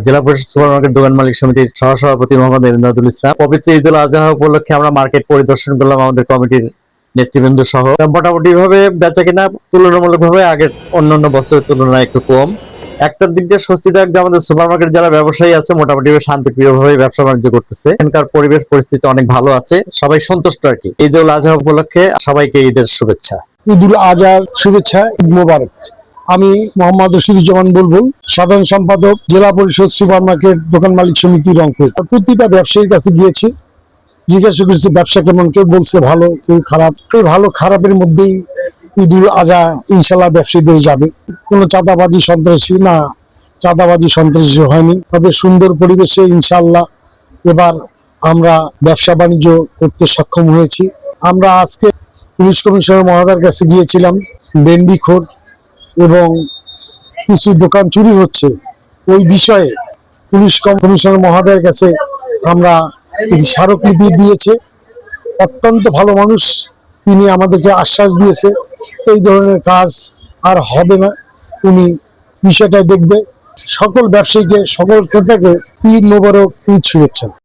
জেলা পরিষদ সুপারমার্কেট দোকান মালিক সমিতির সহসভাপতি মোহাম্মদ এমদাদুল ইসলাম। পবিত্র ঈদুল আজহা উপলক্ষে আমরা মার্কেট পরিদর্শন করলাম আমাদের কমিটির নেতৃবৃন্দ সহ। মোটামুটি ভাবে বেচা কিনা তুলনামূলক ভাবে আগের অন্যান্য বছরের তুলনায় একটু কম। একটার দিক দিয়ে স্বস্তিদায়ক যে আমাদের সুপারমার্কেট যারা ব্যবসায়ী আছে মোটামুটি শান্তিপ্রিয় ভাবে ব্যবসা বাণিজ্য করতেছে। এখানকার পরিবেশ পরিস্থিতি অনেক ভালো আছে, সবাই সন্তুষ্ট আর কি। ঈদুল আজহা উপলক্ষে সবাইকে ঈদের শুভেচ্ছা। ঈদুল আজহার শুভেচ্ছা, ঈদ মোবারক। আমি মোহাম্মদ রশিদুজ্জামান বুলবুল, সাধারণ সম্পাদক, জেলা পরিষদ সুপারমার্কেট দোকান মালিক সমিতি রংপুর। প্রতিটা ব্যবসায়ীর কাছে গিয়েছি, জিজ্ঞাসা করেছি ব্যবসা কেমন। কেউ বলছে ভালো, কেউ খারাপ। এই ভালো খারাপের মধ্যেই ঈদুল আজহা ইনশাল্লাহ ব্যবসায়ীদের যাবে। কোনো চাঁদাবাজি সন্ত্রাসী না, চাঁদাবাজি সন্ত্রাসী হয়নি। তবে সুন্দর পরিবেশে ইনশাল্লাহ এবার আমরা ব্যবসা বাণিজ্য করতে সক্ষম হয়েছি। আমরা আজকে পুলিশ কমিশনার মহোদয়ের কাছে গিয়েছিলাম। বেন্ডিখোর এবং কিছু দোকান চুরি হচ্ছে, ওই বিষয়ে পুলিশ কমিশনার মহোদয়ের কাছে আমরা স্মারকলিপি দিয়েছে। অত্যন্ত ভালো মানুষ, তিনি আমাদেরকে আশ্বাস দিয়েছে এই ধরনের কাজ আর হবে না, উনি বিষয়টা দেখবে। সকল ব্যবসায়ীকে, সকল ক্রেতাকে ঈদ মোবারক, ঈদ শুভেচ্ছা।